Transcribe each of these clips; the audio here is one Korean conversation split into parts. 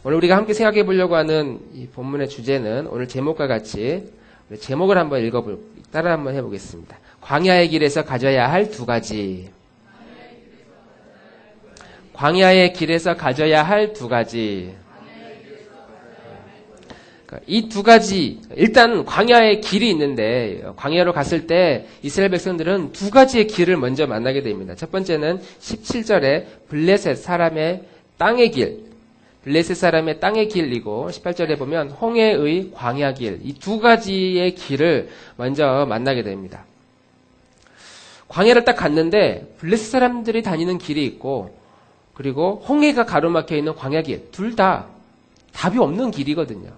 오늘 우리가 함께 생각해 보려고 하는 이 본문의 주제는 오늘 제목과 같이 제목을 한번 따라 한번 해보겠습니다. 광야의 길에서 가져야 할 두 가지. 광야의 길에서 가져야 할 두 가지. 이 두 가지, 일단 광야의 길이 있는데 광야로 갔을 때 이스라엘 백성들은 두 가지의 길을 먼저 만나게 됩니다. 첫 번째는 17절에 블레셋 사람의 땅의 길, 블레셋 사람의 땅의 길이고 18절에 보면 홍해의 광야 길, 이 두 가지의 길을 먼저 만나게 됩니다. 광야를 딱 갔는데 블레셋 사람들이 다니는 길이 있고 그리고 홍해가 가로막혀 있는 광야 길, 둘 다 답이 없는 길이거든요.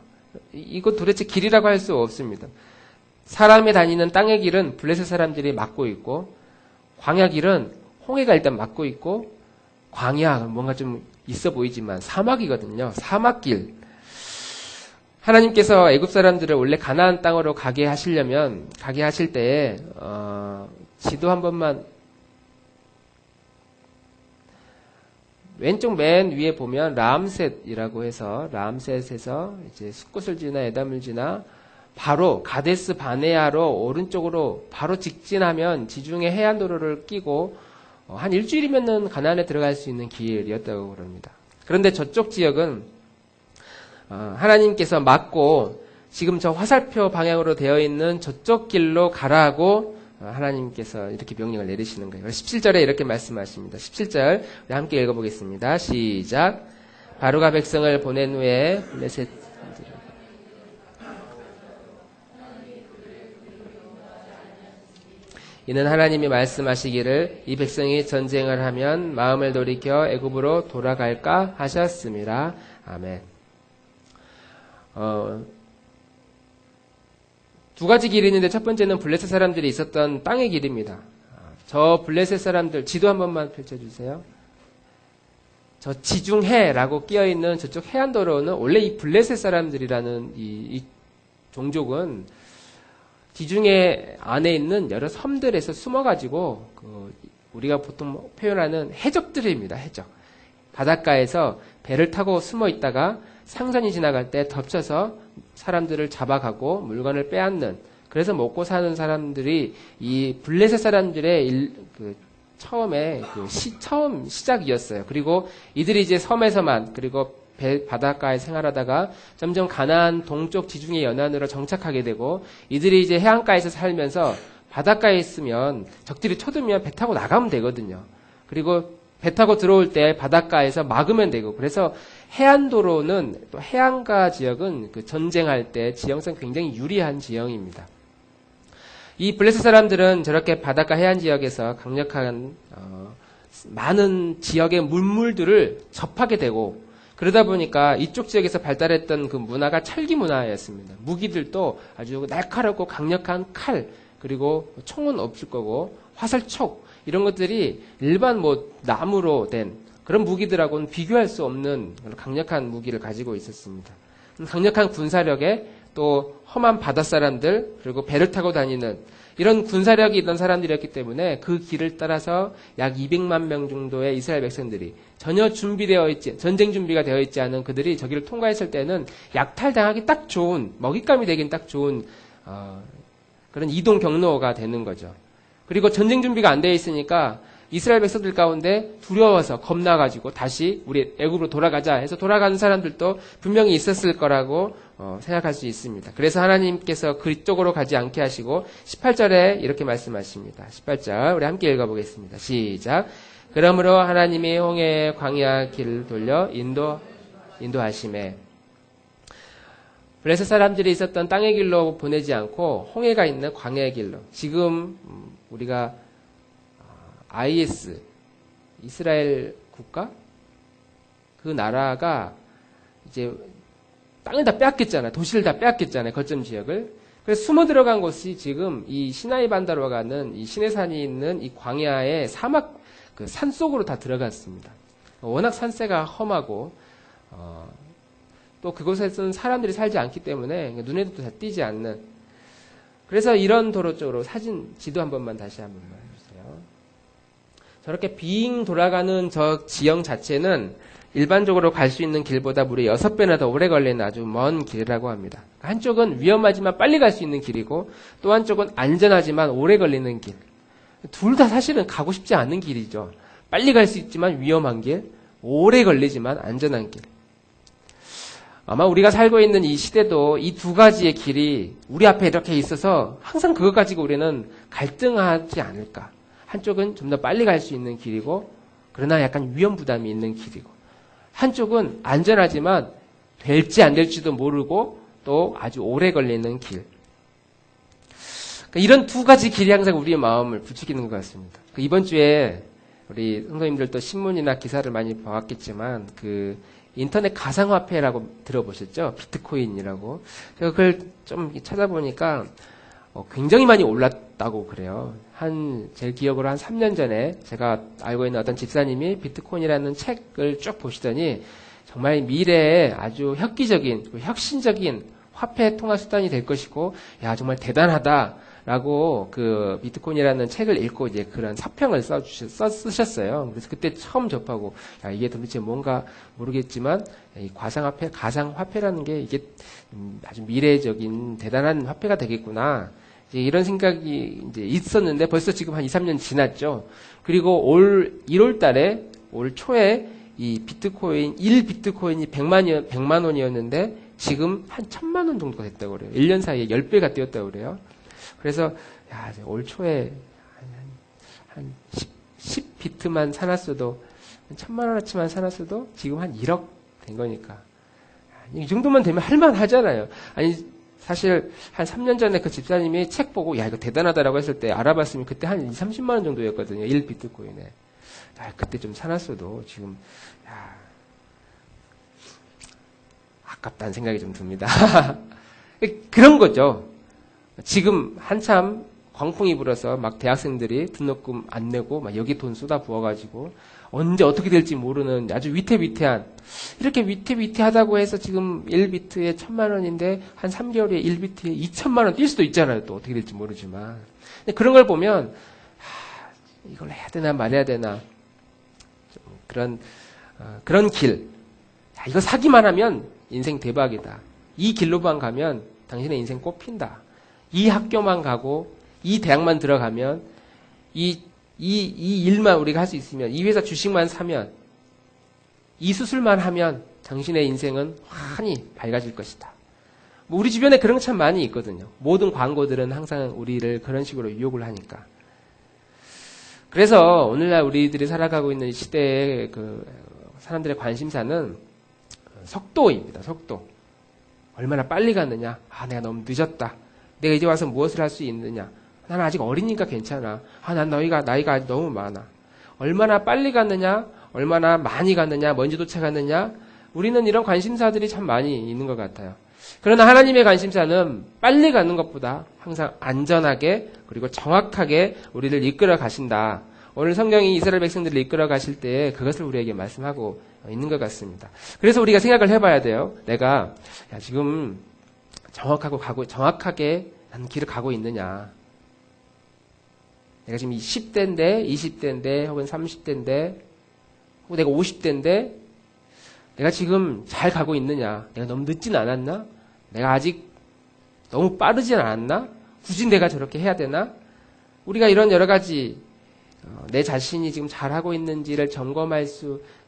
이거 도대체 길이라고 할 수 없습니다. 사람이 다니는 땅의 길은 블레셋 사람들이 막고 있고 광야 길은 홍해가 일단 막고 있고 광야 뭔가 좀 있어 보이지만 사막이거든요. 사막길. 하나님께서 애굽 사람들을 원래 가나안 땅으로 가게 하실 때에 지도 한 번만 왼쪽 맨 위에 보면 람셋이라고 해서 람셋에서 이제 숫곳을 지나 에담을 지나 바로 가데스 바네아로 오른쪽으로 바로 직진하면 지중해 해안도로를 끼고 한 일주일이면은 가나안에 들어갈 수 있는 길이었다고 그럽니다. 그런데 저쪽 지역은 하나님께서 막고 지금 저 화살표 방향으로 되어 있는 저쪽 길로 가라고 하나님께서 이렇게 명령을 내리시는 거예요. 17절에 이렇게 말씀하십니다. 17절 우리 함께 읽어보겠습니다. 시작. 바로가 백성을 보낸 후에 블레셋 이는 하나님이 말씀하시기를 이 백성이 전쟁을 하면 마음을 돌이켜 애굽으로 돌아갈까 하셨습니다. 아멘. 두 가지 길이 있는데 첫 번째는 블레셋 사람들이 있었던 땅의 길입니다. 저 블레셋 사람들 지도 한 번만 펼쳐주세요. 저 지중해라고 끼어있는 저쪽 해안도로는 원래 이 블레셋 사람들이라는 이 종족은 지중해 안에 있는 여러 섬들에서 숨어가지고 우리가 보통 표현하는 해적들입니다. 해적. 바닷가에서 배를 타고 숨어 있다가 상선이 지나갈 때 덮쳐서 사람들을 잡아가고 물건을 빼앗는, 그래서 먹고 사는 사람들이 이 블레셋 사람들의 처음 시작이었어요. 그리고 이들이 이제 섬에서만 그리고 바닷가에 생활하다가 점점 가나안 동쪽 지중해 연안으로 정착하게 되고 이들이 이제 해안가에서 살면서 바닷가에 있으면 적들이 쳐들면 배 타고 나가면 되거든요. 그리고 배 타고 들어올 때 바닷가에서 막으면 되고, 그래서 해안도로는 또 해안가 지역은 전쟁할 때 지형상 굉장히 유리한 지형입니다. 이 블레셋 사람들은 저렇게 바닷가 해안 지역에서 강력한 많은 지역의 문물들을 접하게 되고, 그러다 보니까 이쪽 지역에서 발달했던 그 문화가 찰기 문화였습니다. 무기들도 아주 날카롭고 강력한 칼, 그리고 총은 없을 거고 화살촉, 이런 것들이 일반 나무로 된 그런 무기들하고는 비교할 수 없는 강력한 무기를 가지고 있었습니다. 강력한 군사력에 또 험한 바닷사람들, 그리고 배를 타고 다니는 이런 군사력이 있던 사람들이었기 때문에 그 길을 따라서 약 200만 명 정도의 이스라엘 백성들이 전혀 전쟁 준비가 되어 있지 않은 그들이 저기를 통과했을 때는 약탈당하기 딱 좋은, 먹잇감이 되긴 딱 좋은 그런 이동 경로가 되는 거죠. 그리고 전쟁 준비가 안 되어 있으니까 이스라엘 백성들 가운데 두려워서 겁나가지고 다시 우리 애굽으로 돌아가자 해서 돌아가는 사람들도 분명히 있었을 거라고 생각할 수 있습니다. 그래서 하나님께서 그쪽으로 가지 않게 하시고 18절에 이렇게 말씀하십니다. 18절 우리 함께 읽어보겠습니다. 시작. 그러므로 하나님이 홍해의 광야 길을 돌려 인도하심에, 블레셋 사람들이 있었던 땅의 길로 보내지 않고 홍해가 있는 광야의 길로, 지금 우리가 IS, 이스라엘 국가? 그 나라가 이제 땅을 다 빼앗겼잖아요. 도시를 다 빼앗겼잖아요. 거점 지역을. 그래서 숨어 들어간 곳이 지금 이 시나이 반도로 가는 이 시내산이 있는 이 광야의 사막, 그 산 속으로 다 들어갔습니다. 워낙 산세가 험하고, 또 그곳에서는 사람들이 살지 않기 때문에 눈에도 다 띄지 않는, 그래서 이런 도로 쪽으로 지도 한 번만 다시 한 번만 해주세요. 저렇게 빙 돌아가는 저 지형 자체는 일반적으로 갈 수 있는 길보다 무려 6배나 더 오래 걸리는 아주 먼 길이라고 합니다. 한쪽은 위험하지만 빨리 갈 수 있는 길이고 또 한쪽은 안전하지만 오래 걸리는 길. 둘 다 사실은 가고 싶지 않은 길이죠. 빨리 갈 수 있지만 위험한 길, 오래 걸리지만 안전한 길. 아마 우리가 살고 있는 이 시대도 이 두 가지의 길이 우리 앞에 이렇게 있어서 항상 그것 가지고 우리는 갈등하지 않을까. 한쪽은 좀 더 빨리 갈 수 있는 길이고 그러나 약간 위험 부담이 있는 길이고 한쪽은 안전하지만 될지 안 될지도 모르고 또 아주 오래 걸리는 길. 그러니까 이런 두 가지 길이 항상 우리의 마음을 부추기는 것 같습니다. 이번 주에 우리 성도님들도 신문이나 기사를 많이 봐왔겠지만 그 인터넷 가상화폐라고 들어보셨죠? 비트코인이라고. 제가 그걸 좀 찾아보니까 굉장히 많이 올랐다고 그래요. 제 기억으로 한 3년 전에 제가 알고 있는 어떤 집사님이 비트코인이라는 책을 쭉 보시더니 정말 미래에 아주 혁기적인, 혁신적인 화폐 통화 수단이 될 것이고, 야, 정말 대단하다라고 그 비트코인이라는 책을 읽고 이제 그런 사평을 쓰셨어요. 그래서 그때 처음 접하고, 야, 이게 도대체 뭔가 모르겠지만, 이 가상화폐라는 게 이게 아주 미래적인 대단한 화폐가 되겠구나. 이제 이런 생각이 이제 있었는데 벌써 지금 한 2, 3년 지났죠. 그리고 올 1월 달에, 올 초에 이 비트코인, 1비트코인이 100만 원이었는데 지금 한 1000만 원 정도가 됐다고 그래요. 1년 사이에 10배가 뛰었다고 그래요. 그래서, 야, 올 초에 한 10비트만 사놨어도, 1000만 원어치만 사놨어도 지금 한 1억 된 거니까. 이 정도만 되면 할만 하잖아요. 아니, 사실 한 3년 전에 그 집사님이 책 보고 야 이거 대단하다라고 했을 때 알아봤으면 그때 한 20, 30만 원 정도였거든요. 1비트코인에. 야, 그때 좀 사놨어도 지금 야, 아깝다는 생각이 좀 듭니다. 그런 거죠. 지금 한참 광풍이 불어서 막 대학생들이 등록금 안 내고 막 여기 돈 쏟아 부어가지고 언제 어떻게 될지 모르는 아주 위태위태한 이렇게 위태위태하다고 해서 지금 1비트에 1000만 원인데 한 3개월에 1비트에 2000만 원 뛸 수도 있잖아요. 또 어떻게 될지 모르지만 근데 그런 걸 보면 이걸 해야 되나 말해야 되나 좀 그런 길 이거 사기만 하면 인생 대박이다. 이 길로만 가면 당신의 인생 꽃핀다. 이 학교만 가고 이 대학만 들어가면 이 일만 우리가 할 수 있으면 이 회사 주식만 사면 이 수술만 하면 당신의 인생은 환히 밝아질 것이다. 뭐 우리 주변에 그런 거 참 많이 있거든요. 모든 광고들은 항상 우리를 그런 식으로 유혹을 하니까. 그래서 오늘날 우리들이 살아가고 있는 시대의 그 사람들의 관심사는 속도입니다. 속도. 얼마나 빨리 갔느냐. 내가 너무 늦었다. 내가 이제 와서 무엇을 할 수 있느냐. 나는 아직 어리니까 괜찮아. 난 나이가 아직 너무 많아. 얼마나 빨리 갔느냐, 얼마나 많이 갔느냐, 먼지 도착했느냐. 우리는 이런 관심사들이 참 많이 있는 것 같아요. 그러나 하나님의 관심사는 빨리 가는 것보다 항상 안전하게 그리고 정확하게 우리를 이끌어 가신다. 오늘 성경이 이스라엘 백성들을 이끌어 가실 때 그것을 우리에게 말씀하고 있는 것 같습니다. 그래서 우리가 생각을 해봐야 돼요. 내가 지금 정확하게 나는 길을 가고 있느냐. 내가 지금 10대인데, 20대인데, 혹은 30대인데, 혹은 내가 50대인데, 내가 지금 잘 가고 있느냐? 내가 너무 늦진 않았나? 내가 아직 너무 빠르진 않았나? 굳이 내가 저렇게 해야 되나? 우리가 이런 여러 가지, 내 자신이 지금 잘하고 있는지를 점검할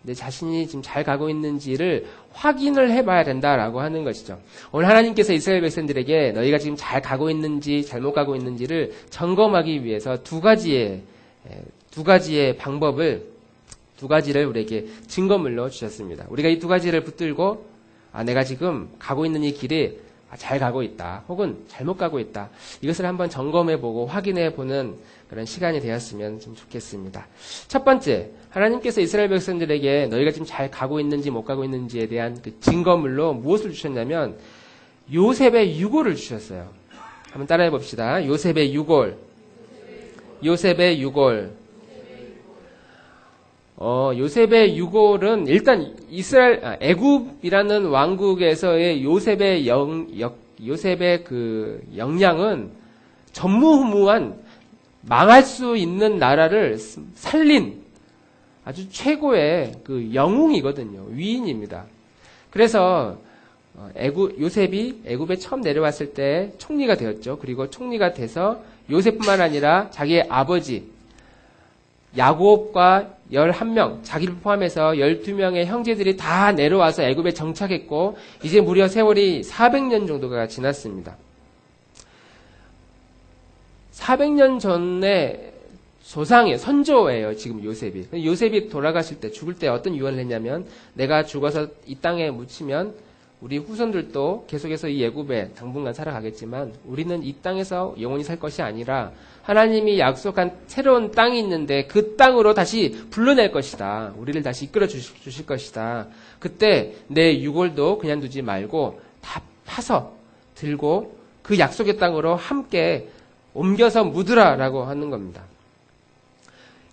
내 자신이 지금 잘 가고 있는지를 확인을 해봐야 된다라고 하는 것이죠. 오늘 하나님께서 이스라엘 백성들에게 너희가 지금 잘 가고 있는지 잘못 가고 있는지를 점검하기 위해서 두 가지의 방법을 두 가지를 우리에게 증거물로 주셨습니다. 우리가 이 두 가지를 붙들고 내가 지금 가고 있는 이 길이 잘 가고 있다 혹은 잘못 가고 있다 이것을 한번 점검해보고 확인해보는 그런 시간이 되었으면 좀 좋겠습니다. 첫 번째, 하나님께서 이스라엘 백성들에게 너희가 지금 잘 가고 있는지 못 가고 있는지에 대한 그 증거물로 무엇을 주셨냐면 요셉의 유골을 주셨어요. 한번 따라해 봅시다. 요셉의 유골. 요셉의 유골. 요셉의 유골은 일단 애굽이라는 왕국에서의 요셉의 그 역량은 전무후무한 망할 수 있는 나라를 살린 아주 최고의 그 영웅이거든요. 위인입니다. 그래서 요셉이 애굽에 처음 내려왔을 때 총리가 되었죠. 그리고 총리가 돼서 요셉뿐만 아니라 자기의 아버지 야곱과 11명, 자기를 포함해서 12명의 형제들이 다 내려와서 애굽에 정착했고 이제 무려 세월이 400년 정도가 지났습니다. 400년 전에 조상이에요. 선조예요. 지금 요셉이. 요셉이 돌아가실 때, 죽을 때 어떤 유언을 했냐면 내가 죽어서 이 땅에 묻히면 우리 후손들도 계속해서 이 애굽에 당분간 살아가겠지만 우리는 이 땅에서 영원히 살 것이 아니라 하나님이 약속한 새로운 땅이 있는데 그 땅으로 다시 불러낼 것이다. 우리를 다시 이끌어 주실 것이다. 그때 내 유골도 그냥 두지 말고 다 파서 들고 그 약속의 땅으로 함께 옮겨서 묻으라라고 하는 겁니다.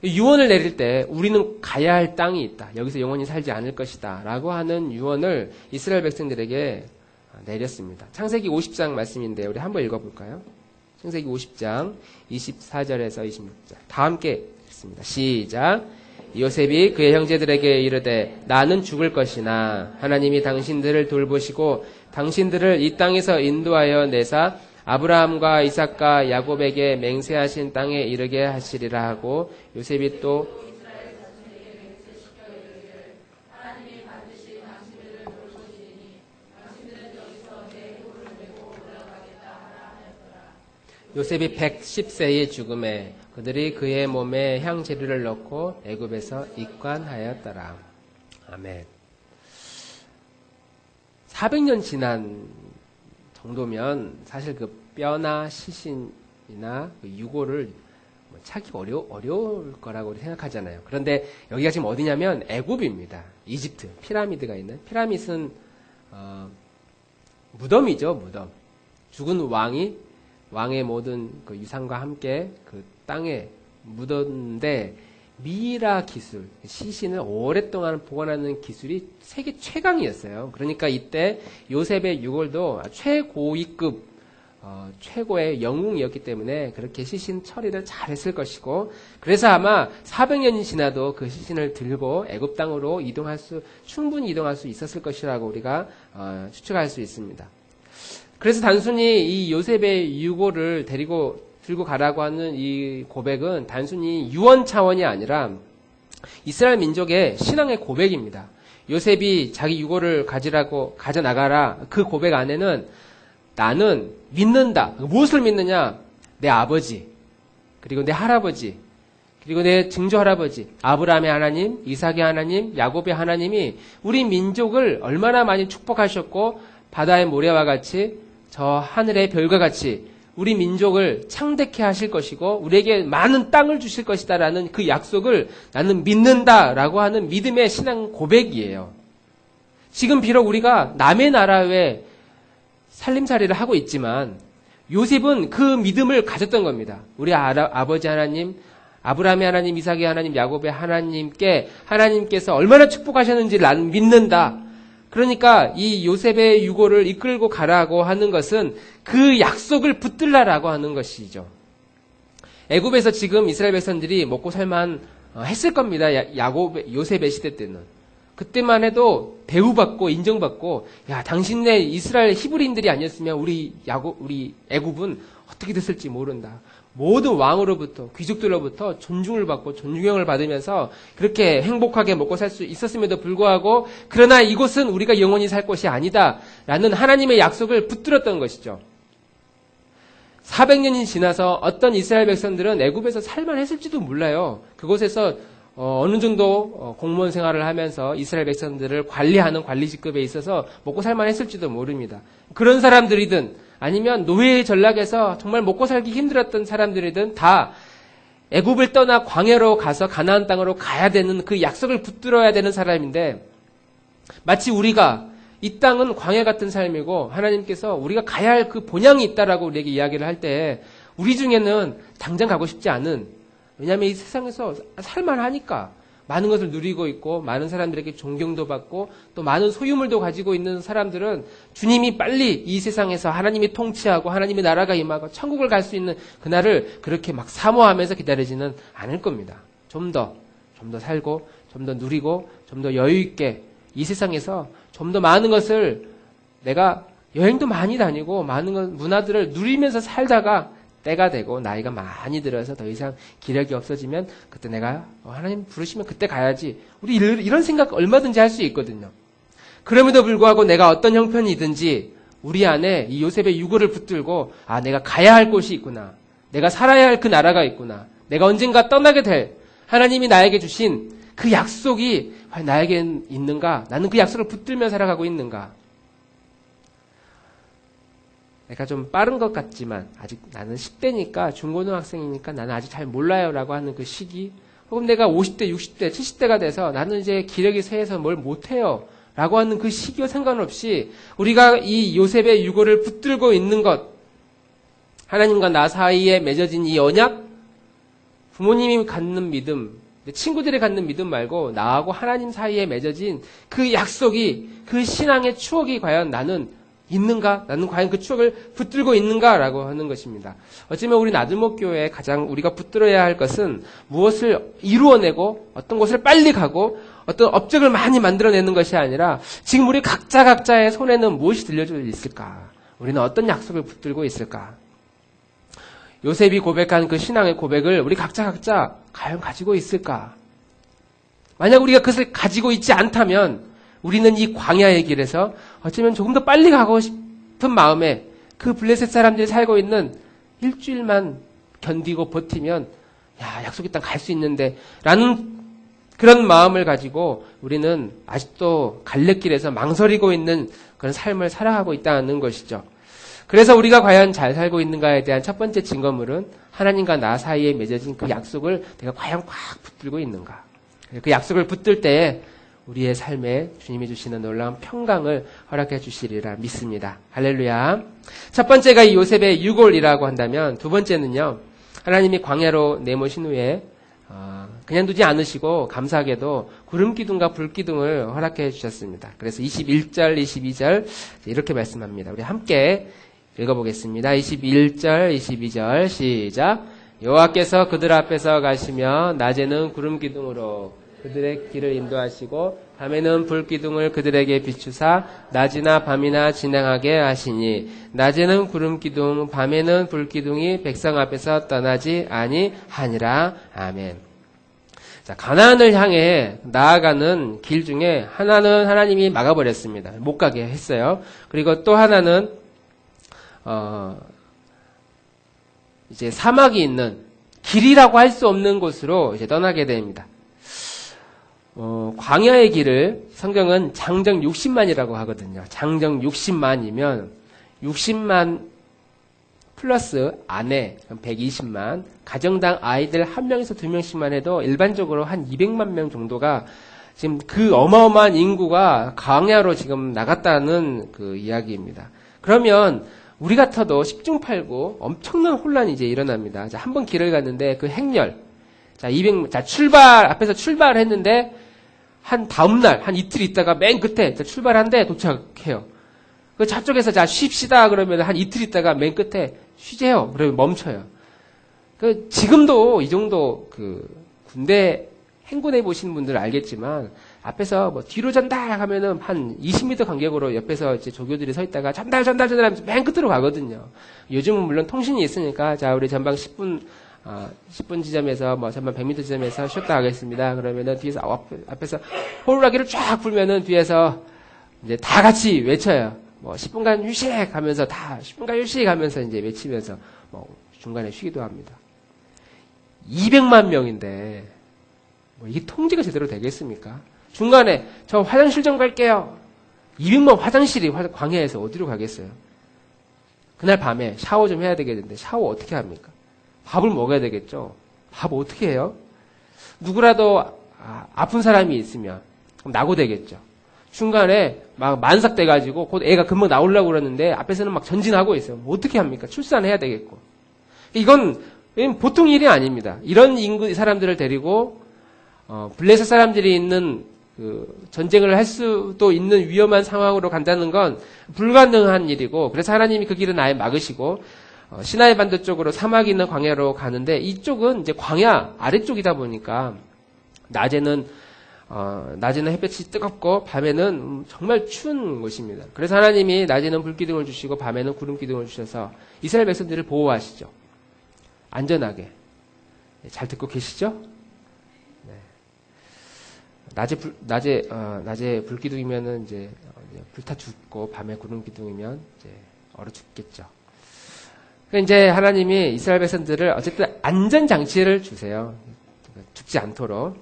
유언을 내릴 때 우리는 가야 할 땅이 있다. 여기서 영원히 살지 않을 것이다. 라고 하는 유언을 이스라엘 백성들에게 내렸습니다. 창세기 50장 말씀인데 우리 한번 읽어볼까요? 창세기 50장 24절에서 26절 다 함께 읽습니다. 시작. 요셉이 그의 형제들에게 이르되 나는 죽을 것이나 하나님이 당신들을 돌보시고 당신들을 이 땅에서 인도하여 내사 아브라함과 이삭과 야곱에게 맹세하신 땅에 이르게 하시리라 하고 요셉이 또 요셉이 110세의 죽음에 그들이 그의 몸에 향재료를 넣고 애굽에서 입관하였더라. 아멘. 400년 지난 정도면 사실 그 뼈나 시신이나 그 유골을 찾기 어려울 거라고 생각하잖아요. 그런데 여기가 지금 어디냐면 애굽입니다. 이집트 피라미드가 있는 피라미드는 무덤이죠. 무덤. 죽은 왕의 모든 그 유산과 함께 그 땅에 묻었는데 미이라 기술, 시신을 오랫동안 보관하는 기술이 세계 최강이었어요. 그러니까 이때 요셉의 유골도 최고위급, 최고의 영웅이었기 때문에 그렇게 시신 처리를 잘했을 것이고, 그래서 아마 400년이 지나도 그 시신을 들고 애굽 땅으로 충분히 이동할 수 있었을 것이라고 우리가 추측할 수 있습니다. 그래서 단순히 이 요셉의 유골을 들고 가라고 하는 이 고백은 단순히 유언 차원이 아니라 이스라엘 민족의 신앙의 고백입니다. 요셉이 자기 유골을 가져나가라. 그 고백 안에는 나는 믿는다. 무엇을 믿느냐? 내 아버지, 그리고 내 할아버지, 그리고 내 증조 할아버지, 아브라함의 하나님, 이삭의 하나님, 야곱의 하나님이 우리 민족을 얼마나 많이 축복하셨고 바다의 모래와 같이 저 하늘의 별과 같이 우리 민족을 창대케 하실 것이고 우리에게 많은 땅을 주실 것이다라는 그 약속을 나는 믿는다라고 하는 믿음의 신앙 고백이에요. 지금 비록 우리가 남의 나라에 살림살이를 하고 있지만 요셉은 그 믿음을 가졌던 겁니다. 우리 아버지 하나님, 아브라함의 하나님, 이삭의 하나님, 야곱의 하나님께서 얼마나 축복하셨는지 나는 믿는다. 그러니까 이 요셉의 유골을 이끌고 가라고 하는 것은 그 약속을 붙들라라고 하는 것이죠. 애굽에서 지금 이스라엘 백성들이 먹고 살만 했을 겁니다. 요셉의 시대 때는. 그때만 해도 대우받고 인정받고, 야, 당신네 이스라엘 히브리인들이 아니었으면 우리 애굽은 어떻게 됐을지 모른다. 모든 왕으로부터, 귀족들로부터 존중을 받고 존경을 받으면서 그렇게 행복하게 먹고 살 수 있었음에도 불구하고, 그러나 이곳은 우리가 영원히 살 곳이 아니다 라는 하나님의 약속을 붙들었던 것이죠. 400년이 지나서 어떤 이스라엘 백성들은 애굽에서 살만했을지도 몰라요. 그곳에서 어느 정도 공무원 생활을 하면서 이스라엘 백성들을 관리하는 관리 직급에 있어서 먹고 살만했을지도 모릅니다. 그런 사람들이든 아니면 노예의 전락에서 정말 먹고 살기 힘들었던 사람들이든 다 애굽을 떠나 광야로 가서 가나안 땅으로 가야 되는 그 약속을 붙들어야 되는 사람인데, 마치 우리가 이 땅은 광야 같은 삶이고 하나님께서 우리가 가야 할 그 본향이 있다라고 우리에게 이야기를 할 때 우리 중에는 당장 가고 싶지 않은, 왜냐하면 이 세상에서 살만하니까 많은 것을 누리고 있고 많은 사람들에게 존경도 받고 또 많은 소유물도 가지고 있는 사람들은 주님이 빨리 이 세상에서 하나님이 통치하고 하나님의 나라가 임하고 천국을 갈 수 있는 그날을 그렇게 막 사모하면서 기다리지는 않을 겁니다. 좀 더 좀 더 살고, 좀 더 누리고, 좀 더 여유 있게 이 세상에서 좀 더 많은 것을 내가 여행도 많이 다니고 많은 문화들을 누리면서 살다가 때가 되고 나이가 많이 들어서 더 이상 기력이 없어지면 그때 내가 하나님 부르시면 그때 가야지. 우리 이런 생각 얼마든지 할 수 있거든요. 그럼에도 불구하고 내가 어떤 형편이든지 우리 안에 이 요셉의 유고를 붙들고 내가 가야 할 곳이 있구나. 내가 살아야 할 그 나라가 있구나. 내가 언젠가 떠나게 될 하나님이 나에게 주신 그 약속이 과연 나에게 있는가? 나는 그 약속을 붙들며 살아가고 있는가? 내가 좀 빠른 것 같지만 아직 나는 10대니까 중고등학생이니까 나는 아직 잘 몰라요 라고 하는 그 시기, 혹은 내가 50대, 60대, 70대가 돼서 나는 이제 기력이 쇠해서 뭘 못해요 라고 하는 그 시기와 상관없이 우리가 이 요셉의 유고를 붙들고 있는 것, 하나님과 나 사이에 맺어진 이 언약, 부모님이 갖는 믿음, 친구들이 갖는 믿음 말고 나하고 하나님 사이에 맺어진 그 약속이, 그 신앙의 추억이 과연 나는 있는가? 나는 과연 그 추억을 붙들고 있는가라고 하는 것입니다. 어쩌면 우리 나들목교회에 가장 우리가 붙들어야 할 것은 무엇을 이루어내고 어떤 곳을 빨리 가고 어떤 업적을 많이 만들어내는 것이 아니라 지금 우리 각자의 손에는 무엇이 들려져 있을까? 우리는 어떤 약속을 붙들고 있을까? 요셉이 고백한 그 신앙의 고백을 우리 각자 과연 가지고 있을까? 만약 우리가 그것을 가지고 있지 않다면 우리는 이 광야의 길에서 어쩌면 조금 더 빨리 가고 싶은 마음에 그 블레셋 사람들이 살고 있는 일주일만 견디고 버티면 약속의 땅 갈 수 있는데 라는 그런 마음을 가지고 우리는 아직도 갈래길에서 망설이고 있는 그런 삶을 살아가고 있다는 것이죠. 그래서 우리가 과연 잘 살고 있는가에 대한 첫 번째 증거물은 하나님과 나 사이에 맺어진 그 약속을 내가 과연 꽉 붙들고 있는가. 그 약속을 붙들 때에 우리의 삶에 주님이 주시는 놀라운 평강을 허락해 주시리라 믿습니다. 할렐루야. 첫 번째가 이 요셉의 유골이라고 한다면 두 번째는요. 하나님이 광야로 내모신 후에 그냥 두지 않으시고 감사하게도 구름기둥과 불기둥을 허락해 주셨습니다. 그래서 21절, 22절 이렇게 말씀합니다. 우리 함께 읽어보겠습니다. 21절, 22절 시작. 여호와께서 그들 앞에서 가시며 낮에는 구름기둥으로 그들의 길을 인도하시고 밤에는 불기둥을 그들에게 비추사 낮이나 밤이나 진행하게 하시니 낮에는 구름기둥 밤에는 불기둥이 백성 앞에서 떠나지 아니하니라. 아멘. 자, 가나안을 향해 나아가는 길 중에 하나는 하나님이 막아버렸습니다. 못 가게 했어요. 그리고 또 하나는 이제 사막이 있는 길이라고 할 수 없는 곳으로 이제 떠나게 됩니다. 광야의 길을 성경은 장정 60만이라고 하거든요. 장정 60만이면 60만 플러스 아내 120만, 가정당 아이들 한 명에서 두 명씩만 해도 일반적으로 한 200만 명 정도가 지금 그 어마어마한 인구가 광야로 지금 나갔다는 그 이야기입니다. 그러면 우리 같아도 10중 8구 엄청난 혼란이 이제 일어납니다. 자, 한번 길을 갔는데 그 행렬, 앞에서 출발을 했는데 한 다음날, 한 이틀 있다가 맨 끝에 출발한데 도착해요. 그 저쪽에서 쉽시다 그러면 한 이틀 있다가 맨 끝에 쉬재요. 그러면 멈춰요. 그 지금도 이 정도 그 군대 행군해 보신 분들 알겠지만 앞에서 뭐 뒤로 전달 하면은 한 20m 간격으로 옆에서 이제 조교들이 서 있다가 전달 하면서 맨 끝으로 가거든요. 요즘은 물론 통신이 있으니까 자, 우리 전방 10분 지점에서 뭐 전방 100m 지점에서 쉬었다 하겠습니다. 그러면은 뒤에서 앞에서 호루라기를 쫙 불면은 뒤에서 이제 다 같이 외쳐요. 뭐 10분간 휴식 하면서 10분간 휴식 하면서 이제 외치면서 뭐 중간에 쉬기도 합니다. 200만 명인데 뭐 이게 통제가 제대로 되겠습니까? 중간에 저 화장실 좀 갈게요. 200만 화장실이 광야에서 어디로 가겠어요? 그날 밤에 샤워 좀 해야 되겠는데 샤워 어떻게 합니까? 밥을 먹어야 되겠죠. 밥 어떻게 해요? 누구라도 아픈 사람이 있으면 그럼 낙오되겠죠. 중간에 막 만삭돼가지고 곧 애가 금방 나오려고 그러는데 앞에서는 막 전진하고 있어요. 뭐 어떻게 합니까? 출산해야 되겠고. 이건 보통 일이 아닙니다. 이런 인구 사람들을 데리고 블레셋 사람들이 있는 그 전쟁을 할 수도 있는 위험한 상황으로 간다는 건 불가능한 일이고, 그래서 하나님이 그 길은 아예 막으시고 시나이 반도 쪽으로 사막이 있는 광야로 가는데, 이쪽은 이제 광야 아래쪽이다 보니까 낮에는 햇볕이 뜨겁고 밤에는 정말 추운 곳입니다. 그래서 하나님이 낮에는 불기둥을 주시고 밤에는 구름기둥을 주셔서 이스라엘 백성들을 보호하시죠. 안전하게. 잘 듣고 계시죠? 낮에 불기둥이면은 이제 불타 죽고 밤에 구름기둥이면 이제 얼어 죽겠죠. 그러니까 이제 하나님이 이스라엘 백성들을 어쨌든 안전장치를 주세요. 죽지 않도록.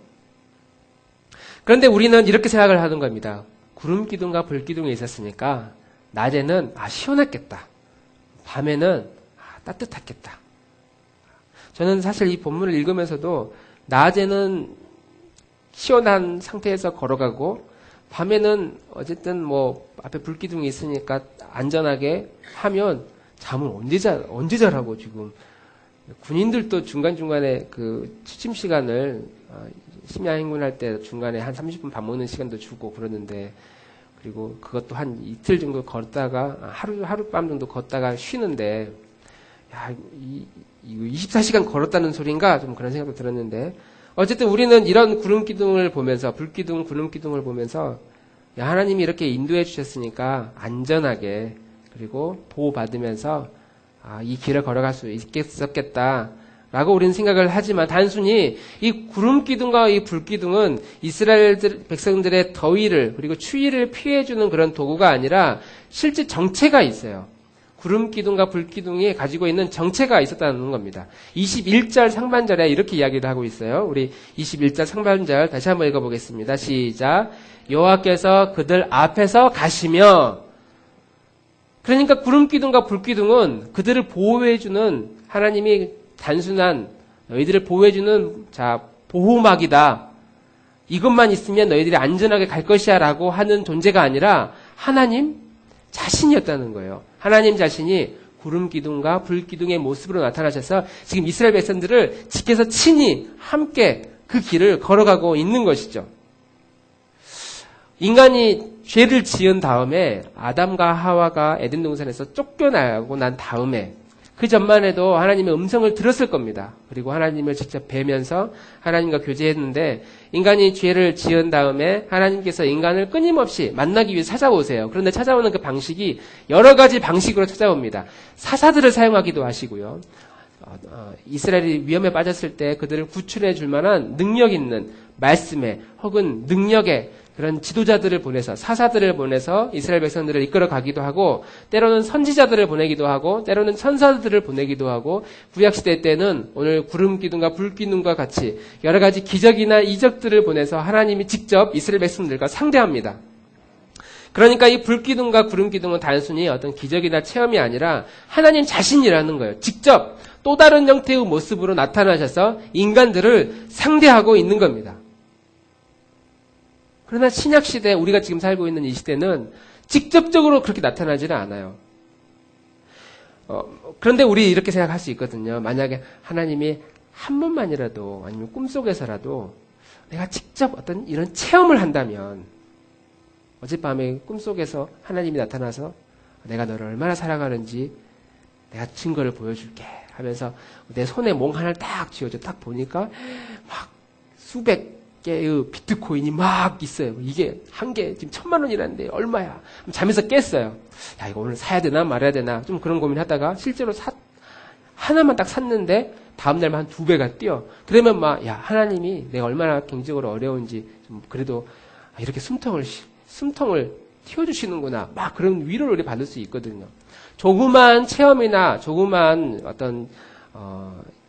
그런데 우리는 이렇게 생각을 하는 겁니다. 구름기둥과 불기둥이 있었으니까 낮에는 시원했겠다. 밤에는 따뜻했겠다. 저는 사실 이 본문을 읽으면서도 낮에는 시원한 상태에서 걸어가고 밤에는 어쨌든 뭐 앞에 불기둥이 있으니까 안전하게 하면 잠을 언제 자라고 지금 군인들도 중간중간에 그 취침 시간을 심야 행군할 때 중간에 한 30분 밥 먹는 시간도 주고 그러는데 그리고 그것도 한 이틀 정도 걷다가 하룻밤 정도 걷다가 쉬는데 이거 24시간 걸었다는 소린가 좀 그런 생각도 들었는데 어쨌든 우리는 이런 구름기둥을 보면서 불기둥, 구름기둥을 보면서 하나님이 이렇게 인도해 주셨으니까 안전하게 그리고 보호받으면서 이 길을 걸어갈 수 있겠었겠다 라고 우리는 생각을 하지만 단순히 이 구름기둥과 이 불기둥은 이스라엘 백성들의 더위를 그리고 추위를 피해주는 그런 도구가 아니라 실제 정체가 있어요. 구름기둥과 불기둥이 가지고 있는 정체가 있었다는 겁니다. 21절 상반절에 이렇게 이야기를 하고 있어요. 우리 21절 상반절 다시 한번 읽어보겠습니다. 시작. 여호와께서 그들 앞에서 가시며 그러니까 구름기둥과 불기둥은 그들을 보호해주는 하나님이 단순한 너희들을 보호해주는 보호막이다. 이것만 있으면 너희들이 안전하게 갈 것이야 라고 하는 존재가 아니라 하나님 자신이었다는 거예요. 하나님 자신이 구름기둥과 불기둥의 모습으로 나타나셔서 지금 이스라엘 백성들을 지켜서 친히 함께 그 길을 걸어가고 있는 것이죠. 인간이 죄를 지은 다음에 아담과 하와가 에덴 동산에서 쫓겨나고 난 다음에 그 전만 해도 하나님의 음성을 들었을 겁니다. 그리고 하나님을 직접 뵈면서 하나님과 교제했는데 인간이 죄를 지은 다음에 하나님께서 인간을 끊임없이 만나기 위해 찾아오세요. 그런데 찾아오는 그 방식이 여러 가지 방식으로 찾아옵니다. 사사들을 사용하기도 하시고요. 이스라엘이 위험에 빠졌을 때 그들을 구출해 줄 만한 능력 있는 말씀에 혹은 능력에 그런 지도자들을 보내서 사사들을 보내서 이스라엘 백성들을 이끌어 가기도 하고 때로는 선지자들을 보내기도 하고 때로는 천사들을 보내기도 하고 구약시대 때는 오늘 구름기둥과 불기둥과 같이 여러 가지 기적이나 이적들을 보내서 하나님이 직접 이스라엘 백성들과 상대합니다. 그러니까 이 불기둥과 구름기둥은 단순히 어떤 기적이나 체험이 아니라 하나님 자신이라는 거예요. 직접 또 다른 형태의 모습으로 나타나셔서 인간들을 상대하고 있는 겁니다. 그러나 신약시대 우리가 지금 살고 있는 이 시대는 직접적으로 그렇게 나타나지는 않아요. 그런데 우리 이렇게 생각할 수 있거든요. 만약에 하나님이 한 번만이라도 아니면 꿈속에서라도 내가 직접 어떤 이런 체험을 한다면 어젯밤에 꿈속에서 하나님이 나타나서 내가 너를 얼마나 사랑하는지 내가 증거를 보여줄게 하면서 내 손에 몽 하나를 딱 쥐어줘. 딱 보니까 막 수백 개의 비트코인이 막 있어요. 이게 한 개 지금 1,000,000원이라는데 얼마야? 잠에서 깼어요. 야, 이거 오늘 사야 되나 말아야 되나 좀 그런 고민하다가 실제로 하나만 딱 샀는데 다음날만 한 2배가 뛰어. 그러면 막 야, 하나님이 내가 얼마나 경제적으로 어려운지 좀 그래도 이렇게 숨통을 틔워주시는구나. 막 그런 위로를 우리 받을 수 있거든요. 조그만 체험이나 조그만 어떤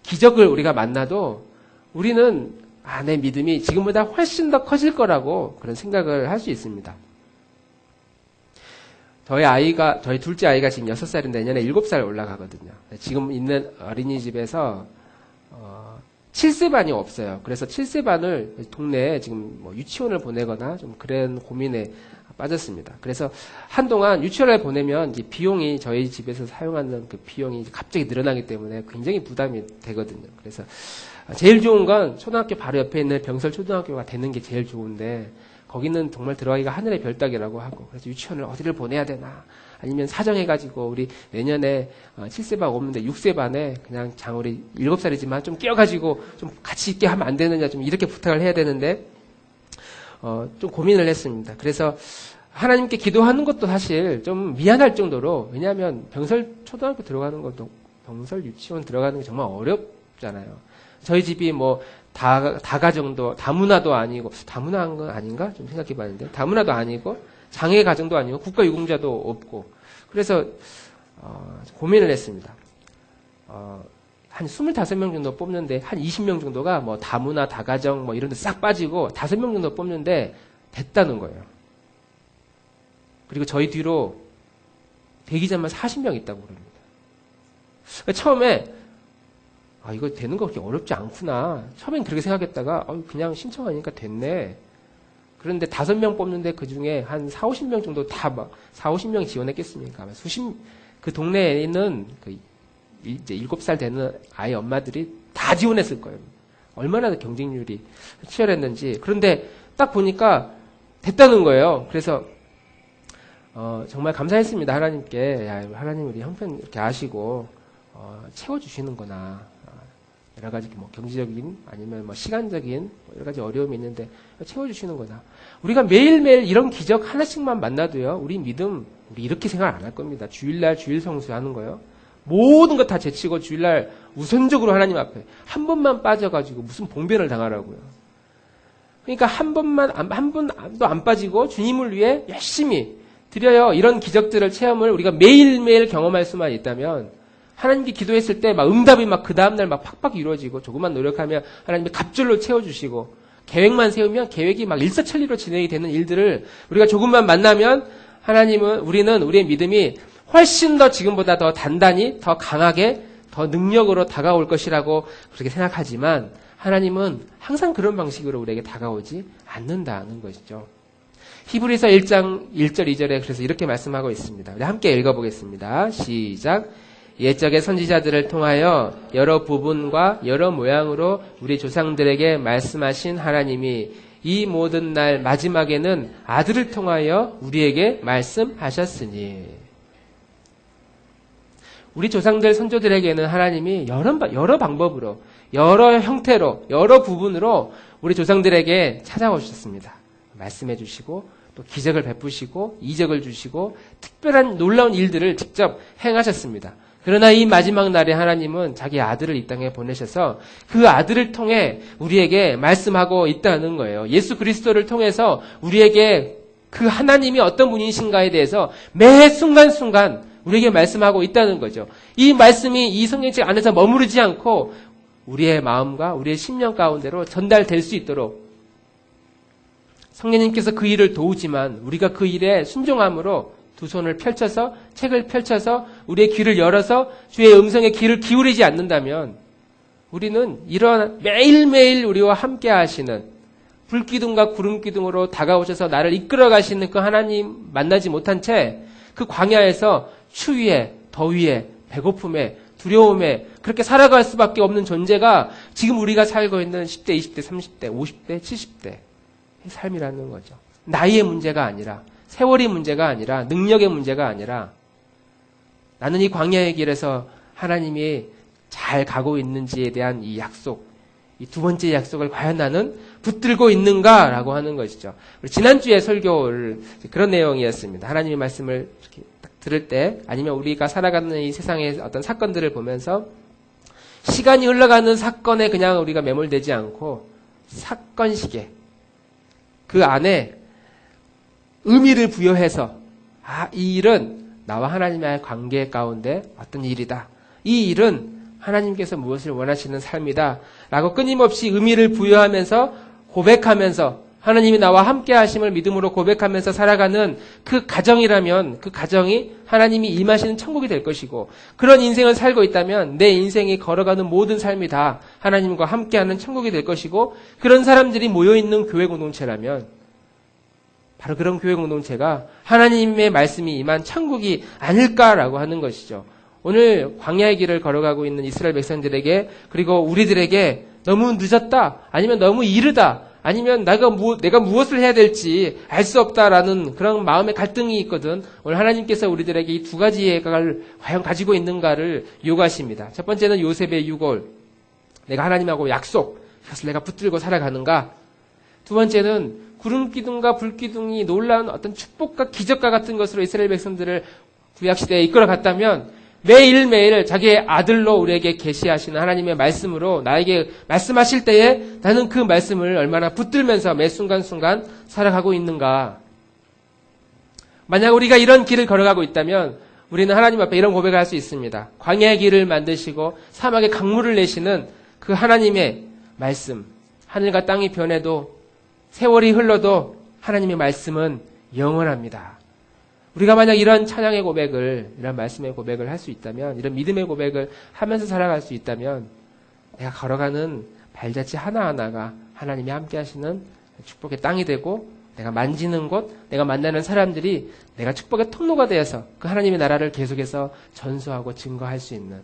기적을 우리가 만나도 우리는 내 믿음이 지금보다 훨씬 더 커질 거라고 그런 생각을 할 수 있습니다. 저희 둘째 아이가 지금 6살인데 내년에 7살 올라가거든요. 지금 있는 어린이집에서 7세반이 없어요. 그래서 7세반을 동네에 지금 뭐 유치원을 보내거나 좀 그런 고민에 빠졌습니다. 그래서 한동안 유치원에 보내면 이제 비용이 저희 집에서 사용하는 그 비용이 갑자기 늘어나기 때문에 굉장히 부담이 되거든요. 그래서 제일 좋은 건 초등학교 바로 옆에 있는 병설 초등학교가 되는 게 제일 좋은데 거기는 정말 들어가기가 하늘의 별 따기라고 하고 그래서 유치원을 어디를 보내야 되나 아니면 사정해가지고 우리 내년에 7세 반 없는데 6세 반에 그냥 장우리 7살이지만 좀 끼워가지고 좀 같이 있게 하면 안 되느냐 좀 이렇게 부탁을 해야 되는데 좀 고민을 했습니다. 그래서 하나님께 기도하는 것도 사실 좀 미안할 정도로 왜냐하면 병설 초등학교 들어가는 것도 병설 유치원 들어가는 게 정말 어렵잖아요. 저희 집이 뭐 다가정도 다문화도 아니고 다문화한 건 아닌가 좀 생각해봤는데 다문화도 아니고 장애 가정도 아니고 국가유공자도 없고 그래서 고민을 했습니다. 한 25명 정도 뽑는데 한 20명 정도가 뭐 다문화 다가정 뭐 이런 데 싹 빠지고 5명 정도 뽑는데 됐다는 거예요. 그리고 저희 뒤로 대기자만 40명 있다고 그럽니다. 처음에 이거 되는 거 그렇게 어렵지 않구나. 처음엔 그렇게 생각했다가 그냥 신청하니까 됐네. 그런데 5명 뽑는데 그 중에 한 4, 50명 정도 다 막 4, 50명 지원했겠습니까? 그 동네에 있는 이제 7살 되는 아이 엄마들이 다 지원했을 거예요. 얼마나 경쟁률이 치열했는지. 그런데 딱 보니까 됐다는 거예요. 그래서 정말 감사했습니다. 하나님께. 하나님 우리 형편 이렇게 아시고 채워주시는구나. 여러 가지 뭐 경제적인 아니면 뭐 시간적인 여러 가지 어려움이 있는데 채워주시는구나. 우리가 매일매일 이런 기적 하나씩만 만나도요. 우리 믿음 우리 이렇게 생각 안 할 겁니다. 주일날 주일 성수하는 거요. 모든 것 다 제치고 주일날 우선적으로 하나님 앞에 한 번만 빠져가지고 무슨 봉변을 당하라고요. 그러니까 한 번도 안 빠지고 주님을 위해 열심히 드려요. 이런 기적들을 체험을 우리가 매일매일 경험할 수만 있다면 하나님께 기도했을 때 막 응답이 막 그 다음날 막 팍팍 이루어지고 조금만 노력하면 하나님이 갑절로 채워주시고 계획만 세우면 계획이 막 일사천리로 진행이 되는 일들을 우리가 조금만 만나면 우리는 우리의 믿음이 훨씬 더 지금보다 더 단단히 더 강하게 더 능력으로 다가올 것이라고 그렇게 생각하지만 하나님은 항상 그런 방식으로 우리에게 다가오지 않는다는 것이죠. 히브리서 1장 1절 2절에 그래서 이렇게 말씀하고 있습니다. 우리 함께 읽어보겠습니다. 시작. 옛적의 선지자들을 통하여 여러 부분과 여러 모양으로 우리 조상들에게 말씀하신 하나님이 이 모든 날 마지막에는 아들을 통하여 우리에게 말씀하셨으니 우리 조상들 선조들에게는 하나님이 여러 방법으로 여러 형태로 여러 부분으로 우리 조상들에게 찾아오셨습니다. 말씀해 주시고 또 기적을 베푸시고 이적을 주시고 특별한 놀라운 일들을 직접 행하셨습니다. 그러나 이 마지막 날에 하나님은 자기 아들을 이 땅에 보내셔서 그 아들을 통해 우리에게 말씀하고 있다는 거예요. 예수 그리스도를 통해서 우리에게 그 하나님이 어떤 분이신가에 대해서 매 순간순간 우리에게 말씀하고 있다는 거죠. 이 말씀이 이 성경책 안에서 머무르지 않고 우리의 마음과 우리의 심령 가운데로 전달될 수 있도록 성령님께서 그 일을 도우지만 우리가 그 일에 순종함으로 두 손을 펼쳐서 책을 펼쳐서 우리의 귀를 열어서 주의 음성에 귀를 기울이지 않는다면 우리는 이런 매일매일 우리와 함께 하시는 불기둥과 구름기둥으로 다가오셔서 나를 이끌어 가시는 그 하나님 만나지 못한 채 그 광야에서 추위에 더위에 배고픔에 두려움에 그렇게 살아갈 수밖에 없는 존재가 지금 우리가 살고 있는 10대, 20대, 30대, 50대, 70대 삶이라는 거죠. 나이의 문제가 아니라 세월이 문제가 아니라 능력의 문제가 아니라 나는 이 광야의 길에서 하나님이 잘 가고 있는지에 대한 이 약속, 이 두 번째 약속을 과연 나는 붙들고 있는가라고 하는 것이죠. 지난주에 설교를 그런 내용이었습니다. 하나님의 말씀을 이렇게 딱 들을 때 아니면 우리가 살아가는 이 세상의 어떤 사건들을 보면서 시간이 흘러가는 사건에 그냥 우리가 매몰되지 않고 사건시계 그 안에 의미를 부여해서 이 일은 나와 하나님의 관계 가운데 어떤 일이다. 이 일은 하나님께서 무엇을 원하시는 삶이다. 라고 끊임없이 의미를 부여하면서 고백하면서 하나님이 나와 함께 하심을 믿음으로 고백하면서 살아가는 그 가정이라면 그 가정이 하나님이 임하시는 천국이 될 것이고 그런 인생을 살고 있다면 내 인생이 걸어가는 모든 삶이 다 하나님과 함께하는 천국이 될 것이고 그런 사람들이 모여있는 교회 공동체라면 바로 그런 교회 공동체가 하나님의 말씀이 임한 천국이 아닐까라고 하는 것이죠. 오늘 광야의 길을 걸어가고 있는 이스라엘 백성들에게 그리고 우리들에게 너무 늦었다 아니면 너무 이르다 아니면 내가 무엇을 해야 될지 알 수 없다라는 그런 마음의 갈등이 있거든. 오늘 하나님께서 우리들에게 이 두 가지의 걸 과연 가지고 있는가를 요구하십니다. 첫 번째는 요셉의 유골. 내가 하나님하고 약속. 그래서 내가 붙들고 살아가는가. 두 번째는 구름기둥과 불기둥이 놀라운 어떤 축복과 기적과 같은 것으로 이스라엘 백성들을 구약시대에 이끌어갔다면 매일매일 자기의 아들로 우리에게 계시하시는 하나님의 말씀으로 나에게 말씀하실 때에 나는 그 말씀을 얼마나 붙들면서 매 순간순간 살아가고 있는가. 만약 우리가 이런 길을 걸어가고 있다면 우리는 하나님 앞에 이런 고백을 할 수 있습니다. 광야의 길을 만드시고 사막에 강물을 내시는 그 하나님의 말씀. 하늘과 땅이 변해도 세월이 흘러도 하나님의 말씀은 영원합니다. 우리가 만약 이런 찬양의 고백을, 이런 말씀의 고백을 할 수 있다면, 이런 믿음의 고백을 하면서 살아갈 수 있다면, 내가 걸어가는 발자취 하나하나가 하나님이 함께 하시는 축복의 땅이 되고, 내가 만지는 곳, 내가 만나는 사람들이 내가 축복의 통로가 되어서 그 하나님의 나라를 계속해서 전수하고 증거할 수 있는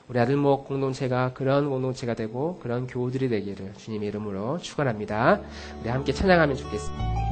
우리 아들목 공동체가 그런 공동체가 되고 그런 교우들이 되기를 주님의 이름으로 축원합니다. 우리 함께 찬양하면 좋겠습니다.